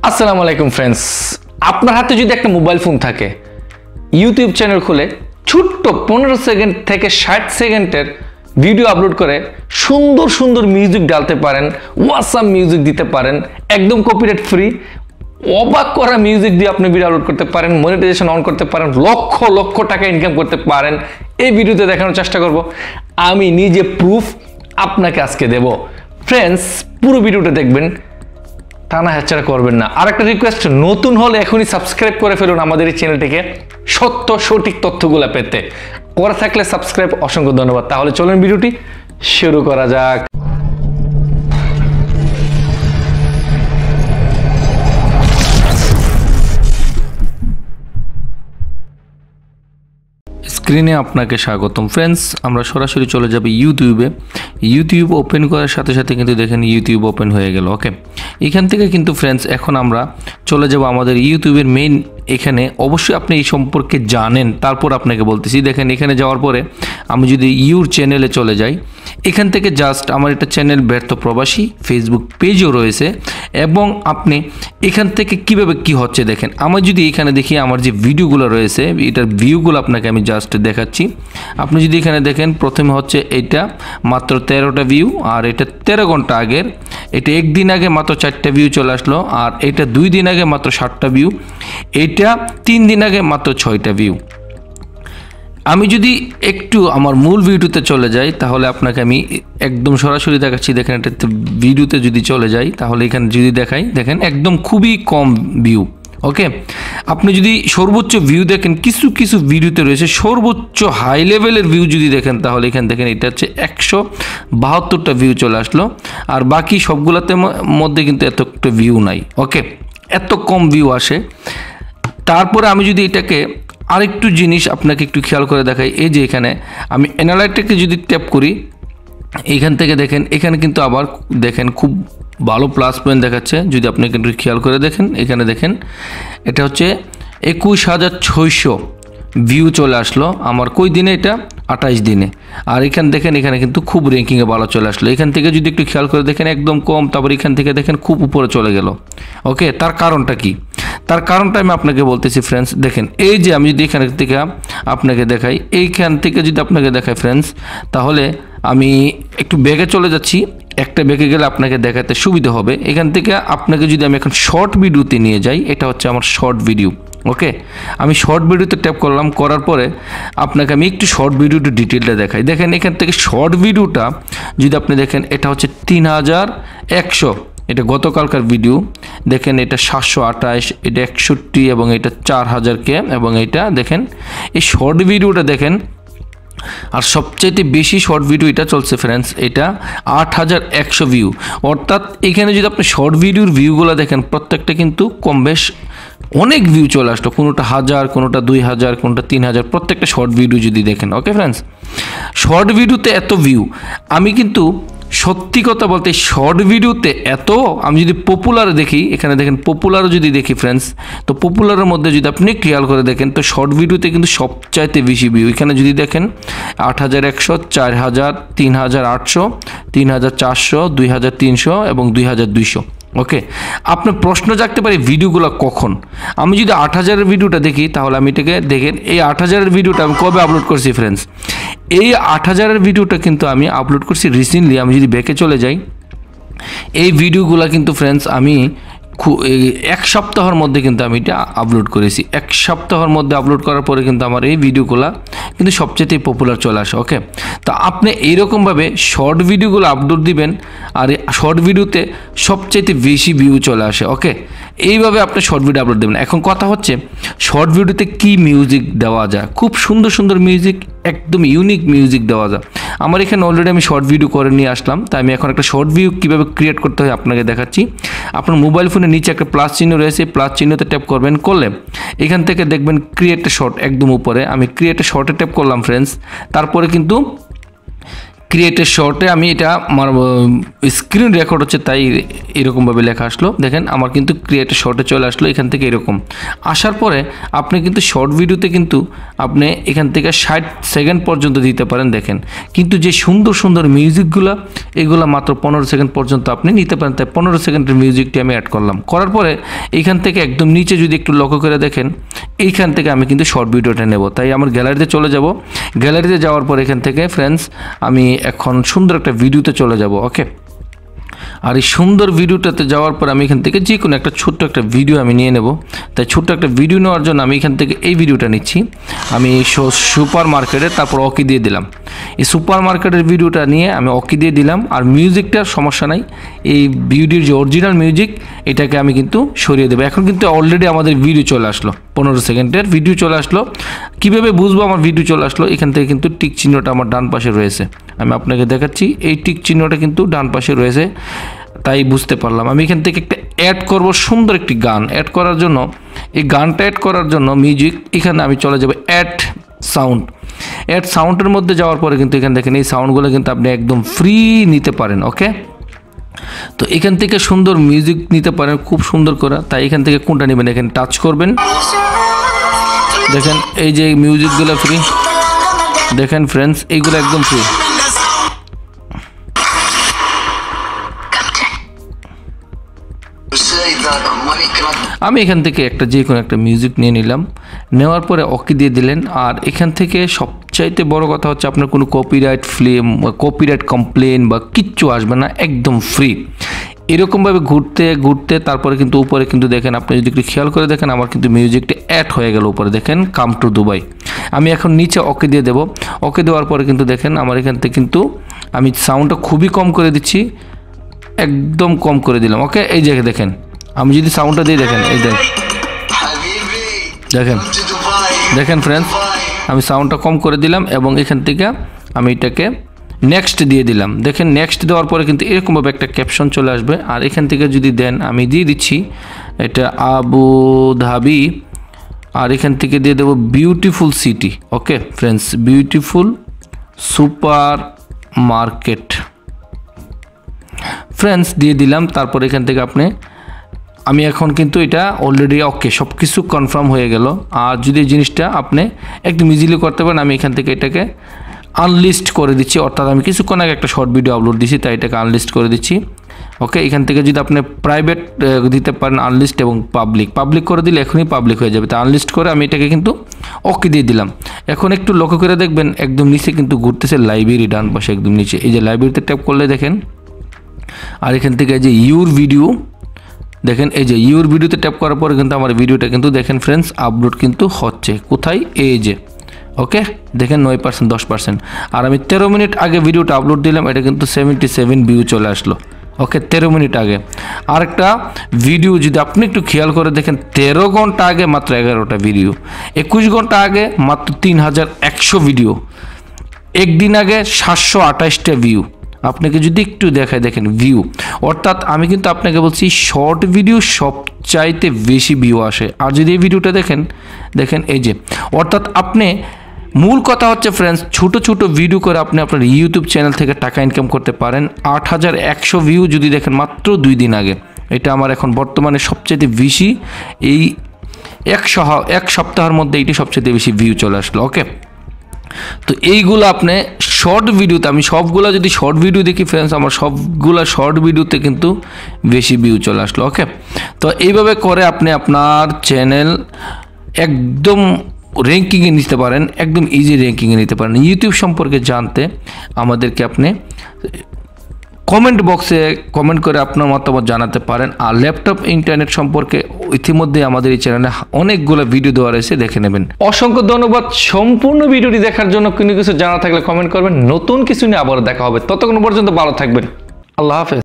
আসসালামু আলাইকুম ফ্রেন্ডস, আপনার হাতে যদি একটা মোবাইল ফোন থাকে, ইউটিউব চ্যানেল খুলে ছোট্ট 15 সেকেন্ড থেকে 60 সেকেন্ডের ভিডিও আপলোড করে সুন্দর সুন্দর মিউজিক ডালতে পারেন, ওয়াসাম মিউজিক দিতে পারেন, একদম কপিরাইট ফ্রি, অবাক করা মিউজিক দিয়ে আপনি ভিডিও আপলোড করতে পারেন, মনিটাইজেশন অন করতে পারেন, লক্ষ লক্ষ টাকা ইনকাম করতে পারেন। এই ভিডিওতে দেখানোর চেষ্টা করব, আমি নিজে প্রুফ আপনাকে আজকে দেব। ফ্রেন্ডস, পুরো ভিডিওটা দেখবেন, টানা হ্যাচারা করবেন না। আর একটা রিকোয়েস্ট, নতুন হলে এখনই সাবস্ক্রাইব করে ফেলুন আমাদের এই চ্যানেলটিকে সঠিক তথ্যগুলো পেতে। করে থাকলে সাবস্ক্রাইব, অসংখ্য ধন্যবাদ। তাহলে চলুন ভিডিওটি শুরু করা যাক। স্ক্রিনে আপনাকে স্বাগতম। ফ্রেন্ডস, আমরা সরাসরি চলে যাব ইউটিউবে। ইউটিউব ওপেন করার সাথে সাথে কিন্তু দেখেন ইউটিউব ওপেন হয়ে গেল। ওকে, এখান থেকে কিন্তু ফ্রেন্ডস এখন আমরা চলে যাব আমাদের ইউটিউবের মেইন। এখানে অবশ্যই আপনি এই সম্পর্কে জানেন, তারপর আপনাকে বলতেছি। দেখেন এখানে যাওয়ার পরে আমি যদি ইউর চ্যানেলে চলে যাই, এখান থেকে জাস্ট আমার একটা চ্যানেল ব্যর্থ প্রবাসী ফেসবুক পেজও রয়েছে, এবং আপনি এখান থেকে কিভাবে কি হচ্ছে দেখেন। আমার যদি এখানে দেখি আমার যে ভিডিওগুলো রয়েছে, এটার ভিউগুলো আপনাকে আমি জাস্ট দেখাচ্ছি। আপনি যদি এখানে দেখেন, প্রথমে হচ্ছে এটা মাত্র 13টা ভিউ, আর এটা 13 ঘন্টা আগের, এটা একদিন আগে মাত্র 4টা ভিউ চলে আসলো, আর এটা 2 দিন আগে মাত্র 7টা ভিউ, এটা 3 দিন আগে মাত্র 6টা ভিউ। আমি যদি একটু আমার মূল ভিডিওতে চলে যাই, তাহলে আপনাকে আমি একদম সরাসরি দেখাচ্ছি। দেখেন এটা ভিডিওতে যদি চলে যাই, তাহলে এখানে যদি দেখাই, দেখেন একদম খুবই কম ভিউ। ওকে, আপনি যদি সর্বোচ্চ ভিউ দেখেন, কিছু কিছু ভিডিওতে রয়েছে সর্বোচ্চ হাই লেভেলের ভিউ যদি দেখেন, তাহলে এখানে দেখেন এটা হচ্ছে 172টা ভিউ চলে আসলো, আর বাকি সবগুলোতে মধ্যে কিন্তু এতটা ভিউ নাই। ওকে, এত কম ভিউ আসে। তারপরে আমি যদি এটাকে আরেকটু জিনিস আপনাকে একটু খেয়াল করে দেখাই, এই যে এখানে আমি অ্যানালাইটিকে যদি ট্যাপ করি, এইখান থেকে দেখেন এখানে কিন্তু আবার দেখেন খুব ভালো প্লাস পয়েন্ট দেখাচ্ছে। যদি আপনি একটু খেয়াল করে দেখেন, এখানে দেখেন এটা হচ্ছে 21,600 ভিউ চলে আসলো আমার কই দিনে, এটা 28 দিনে। আর এখানে দেখেন এখানে কিন্তু খুব র্যাঙ্কিংয়ে ভালো চলে আসলো। এখান থেকে যদি একটু খেয়াল করে দেখেন একদম কম, তারপর এখান থেকে দেখেন খুব উপরে চলে গেল। ওকে, তার কারণটা কি? তার কারণটা আমি আপনাকে বলতেছি ফ্রেন্ডস। দেখেন এই যে আমি যদি এখান থেকে আপনাকে দেখাই, এইখান থেকে যদি আপনাকে দেখাই ফ্রেন্ডস, তাহলে আমি একটু ব্যাগে চলে যাচ্ছি। একটা ব্যাগে গেলে আপনাকে দেখাতে সুবিধা হবে। এখান থেকে আপনাকে যদি আমি এখন শর্ট ভিডিওতে নিয়ে যাই, এটা হচ্ছে আমার শর্ট ভিডিও। ওকে, আমি শর্ট ভিডিওতে ট্যাপ করলাম, করার পরে আপনাকে আমি একটু শর্ট ভিডিওটা ডিটেলটা দেখাই। দেখেন এখান থেকে শর্ট ভিডিওটা যদি আপনি দেখেন, এটা হচ্ছে 3100, এটা গতকালকার ভিডিও। দেখেন এটা 728, এটা 61, এবং এটা 4000K, এবং এটা দেখেন এই শর্ট ভিডিওটা দেখেন। আর সবচাইতে বেশি শর্ট ভিডিও এটা চলছে ফ্রেন্ডস, এটা 8100 ভিউ। অর্থাৎ এখানে যদি আপনি শর্ট ভিডিওর ভিউগুলো দেখেন, প্রত্যেকটা কিন্তু কম বেশ অনেক ভিউ চলে আসলো, কোনোটা 1000, কোনোটা 2000, কোনোটা 3000, প্রত্যেকটা শর্ট ভিডিও যদি দেখেন। ওকে ফ্রেন্ডস, শর্ট ভিডিওতে এত ভিউ, আমি কিন্তু সত্যি কথা বলতে শর্ট ভিডিওতে এত, আমি যদি পপুলার দেখি, এখানে দেখেন পপুলারও যদি দেখি ফ্রেন্ডস, তো পপুলারের মধ্যে যদি আপনি খেয়াল করে দেখেন, তো শর্ট ভিডিওতে কিন্তু সবচাইতে বেশি ভিউ। এখানে যদি দেখেন 8100, 4000, 3800, 3400, 2300 এবং 2200। ওকে, আপনার প্রশ্ন জাগতে পারে ভিডিওগুলো কখন। আমি যদি 8000-এর ভিডিওটা দেখি, তাহলে আমি এটাকে দেখেন, এই 8000-এর ভিডিওটা আমি কবে আপলোড করছি ফ্রেন্ডস? এই 8000-এর ভিডিওটা কিন্তু আমি আপলোড করছি রিসেন্টলি। আমি যদি ব্যাকে চলে যাই, এই ভিডিওগুলো কিন্তু ফ্রেন্ডস আমি 1 সপ্তাহের মধ্যে কিন্তু আমি এটা আপলোড করেছি। 1 সপ্তাহের মধ্যে আপলোড করার পরে কিন্তু আমার এই ভিডিওগুলো কিন্তু সবচেয়ে পপুলার চলে আসে। ওকে, তো আপনি এইরকমভাবে শর্ট ভিডিওগুলো আপলোড দিবেন, আর শর্ট ভিডিওতে সবচেয়ে বেশি ভিউ চলে আসে। ওকে, এইভাবে আপনি শর্ট ভিডিও আপলোড দেবেন। এখন কথা হচ্ছে শর্ট ভিডিওতে কি মিউজিক দেওয়া যায়। খুব সুন্দর সুন্দর মিউজিক, একদম ইউনিক মিউজিক দেওয়া যায়। আমার এখানে অলরেডি আমি শর্ট ভিডিও করে নিয়ে আসলাম, তাই আমি এখন একটা শর্ট ভিডিও কীভাবে ক্রিয়েট করতে হয় আপনাকে দেখাচ্ছি। আপনার মোবাইল ফোনের নিচে একটা প্লাস চিহ্ন রয়েছে, প্লাস চিহ্নতে ট্যাপ করবেন, করলে এখান থেকে দেখবেন ক্রিয়েট এ শর্ট একদম উপরে। আমি ক্রিয়েট এ শর্টে ট্যাপ করলাম ফ্রেন্ডস। তারপরে কিন্তু ক্রিয়েটেড শর্টে আমি এটা আমার স্ক্রিন রেকর্ড হচ্ছে তাই এরকমভাবে লেখা আসলো। দেখেন আমার কিন্তু ক্রিয়েটেড শর্টে চলে আসলো এখান থেকে এরকম আসার পরে আপনি কিন্তু শর্ট ভিডিওতে কিন্তু আপনি এখান থেকে 60 সেকেন্ড পর্যন্ত দিতে পারেন। দেখেন কিন্তু যে সুন্দর সুন্দর মিউজিকগুলো এগুলো মাত্র 15 সেকেন্ড পর্যন্ত আপনি নিতে পারেন। তাই 15 সেকেন্ডের মিউজিকটি আমি অ্যাড করলাম। করার পরে এইখান থেকে একদম নিচে যদি একটু লক্ষ্য করে দেখেন এইখান থেকে আমি কিন্তু শর্ট ভিডিওটা নেব। তাই আমার গ্যালারিতে চলে যাব। গ্যালারিতে যাওয়ার পর এখান থেকে ফ্রেন্ডস আমি এখন সুন্দর একটা ভিডিওতে চলে যাব। ওকে, আর এই সুন্দর ভিডিওটাতে যাওয়ার পর আমি এখান থেকে যে কোনো একটা ছোট্ট একটা ভিডিও আমি নিয়ে নেব। তাই ছোট্ট একটা ভিডিও নেওয়ার জন্য আমি এখান থেকে এই ভিডিওটা নিচ্ছি। আমি সুপার মার্কেটে তারপর ওকে দিয়ে দিলাম। এই সুপার মার্কেটের ভিডিওটা নিয়ে আমি ওকে দিয়ে দিলাম। আর মিউজিকটার সমস্যা নাই, এই ভিডিওর যে অরিজিনাল মিউজিক এটাকে আমি কিন্তু সরিয়ে দেবো। এখন কিন্তু অলরেডি আমাদের ভিডিও চলে আসলো, 15 সেকেন্ডের ভিডিও চলে আসলো। কীভাবে বুঝবো আমার ভিডিও চলে আসলো? এখান থেকে কিন্তু টিক চিহ্নটা আমার ডান পাশে রয়েছে, আমি আপনাকে দেখাচ্ছি। এই টিক চিহ্নটা কিন্তু ডান পাশে রয়েছে, তাই বুঝতে পারলাম। আমি এখান থেকে একটা অ্যাড করব, সুন্দর একটি গান অ্যাড করার জন্য। এই গানটা অ্যাড করার জন্য মিউজিক এখানে আমি চলে যাব অ্যাড সাউন্ড। অ্যাড সাউন্ডের মধ্যে যাওয়ার পরে কিন্তু এখানে দেখেন এই সাউন্ডগুলো কিন্তু আপনি একদম ফ্রি নিতে পারেন। ওকে, তো এখান থেকে সুন্দর মিউজিক নিতে পারেন খুব সুন্দর করে। তাই এখান থেকে কোনটা নেবেন এখানে টাচ করবেন। দেখেন এই যে মিউজিকগুলো ফ্রি, দেখেন ফ্রেন্ডস এইগুলো একদম ফ্রি। আমি এখান থেকে একটা যে কোনো একটা মিউজিক নিয়ে নিলাম। নেওয়ার পরে ওকে দিয়ে দিলেন। আর এখান থেকে সবচাইতে বড় কথা হচ্ছে আপনার কোনো কপিরাইট কমপ্লেন বা কিচ্ছু আসবে না, একদম ফ্রি। এরকমভাবে ঘুরতে ঘুরতে তারপরে কিন্তু উপরে কিন্তু দেখেন, আপনি যদি একটু খেয়াল করে দেখেন আমার কিন্তু মিউজিকটা অ্যাড হয়ে গেল উপরে। দেখেন কাম টু দুবাই। আমি এখন নিচে ওকে দিয়ে দেবো। ওকে দেওয়ার পরে কিন্তু দেখেন আমার এখান থেকে কিন্তু আমি সাউন্ডটা খুবই কম করে দিচ্ছি, একদম কম করে দিলাম। ওকে, এই জায়গায় দেখেন আমি যদি সাউন্ডটা দিই দেখেন, এই দেখেন দেখেন ফ্রেন্ডস আমি সাউন্ডটা কম করে দিলাম এবং এখান থেকে আমি এটাকে নেক্সট দিয়ে দিলাম। দেখেন নেক্সট দেওয়ার পরে কিন্তু এরকমভাবে একটা ক্যাপশন চলে আসবে। আর এখান থেকে যদি দেন আমি দিয়ে দিচ্ছি এটা আবু ধাবি। আর এখান থেকে দিয়ে দেবো beautiful city. Okay friends, beautiful super market friends দিয়ে দিলাম। তারপর এখান থেকে আমি এখন কিন্তু এটা অলরেডি ওকে সব কিছু কনফার্ম হয়ে গেল। আর যদি এই জিনিসটা আপনি একটু ইজিলি করতে পারেন, আমি এখান থেকে এটাকে আনলিস্ট করে দিচ্ছি। অর্থাৎ আমি কিছুক্ষণ আগে একটা শর্ট ভিডিও আপলোড দিচ্ছি, তাই এটাকে আনলিস্ট করে দিচ্ছি। ওকে, এখান থেকে যদি আপনি প্রাইভেট দিতে পারেন আনলিস্ট এবং পাবলিক করে দিলে এখনই পাবলিক হয়ে যাবে। তো আনলিস্ট করে আমি এটাকে কিন্তু ওকে দিয়ে দিলাম। এখন একটু লক্ষ্য করে দেখবেন একদম নিচে কিন্তু ঘুরতেছে লাইব্রেরি, ডান পাশে একদম নিচে। এই যে লাইব্রেরিতে ট্যাপ করলে দেখেন, আর এখান থেকে যে ইউর ভিডিও দেখেন, এই যে ইউর ভিডিওতে ট্যাপ করার পরে কিন্তু আমার ভিডিওটা কিন্তু দেখেন ফ্রেন্ডস আপলোড কিন্তু হচ্ছে। কোথায়? এই যে ওকে দেখেন 9%, 10%। আর আমি 13 মিনিট আগে ভিডিওটা আপলোড দিলাম, এটা কিন্তু 77 ভিউ চলে আসলো। ওকে, 13 মিনিট আগে। আরেকটা ভিডিও যদি আপনি একটু খেয়াল করে দেখেন, 13 ঘন্টা আগে মাত্র 11টা ভিডিও, 21 ঘন্টা আগে মাত্র 3100 ভিডিও, একদিন আগে 728টা ভিউ। আপনাকে যদি একটু দেখায় দেখেন ভিউ, অর্থাৎ আমি কিন্তু আপনাকে বলছি শর্ট ভিডিও সবচাইতে বেশি ভিউ আসে। আর যদি এই ভিডিওটা দেখেন এই যে, অর্থাৎ আপনি মূল কথা হচ্ছে ফ্রেন্ডস ছোট ছোট ভিডিও করে আপনি আপনার ইউটিউব চ্যানেল থেকে টাকা ইনকাম করতে পারেন। 8100 ভিউ যদি দেখেন মাত্র 2 দিন আগে, এটা আমার এখন বর্তমানে সবচেয়ে বেশি। এই এক সপ্তাহের মধ্যে এইটি সবচেয়ে বেশি ভিউ চলে আসলো। ওকে, তো এইগুলো আপনি শর্ট ভিডিওতে, আমি সবগুলো যদি শর্ট ভিডিও দেখি ফ্রেন্ডস, আমার সবগুলো শর্ট ভিডিওতে কিন্তু বেশি ভিউ চলে আসলো। ওকে, তো এইভাবে করে আপনি আপনার চ্যানেল একদম র্যাঙ্কিংয়ে নিতে পারেন, একদম ইজি র্যাঙ্কিংয়ে নিতে পারেন। ইউটিউব সম্পর্কে জানতে আমাদেরকে আপনি কমেন্ট বক্সে কমেন্ট করে আপনার মতামত জানাতে পারেন। আর ল্যাপটপ ইন্টারনেট সম্পর্কে ইতিমধ্যে আমাদের এই চ্যানেলে অনেকগুলো ভিডিও দেওয়া রয়েছে, দেখে নেবেন। অসংখ্য ধন্যবাদ সম্পূর্ণ ভিডিওটি দেখার জন্য। কোনো কিছু জানা থাকলে কমেন্ট করবেন। নতুন কিছু নিয়ে আবার দেখা হবে, ততক্ষণ পর্যন্ত ভালো থাকবেন। আল্লাহ হাফেজ।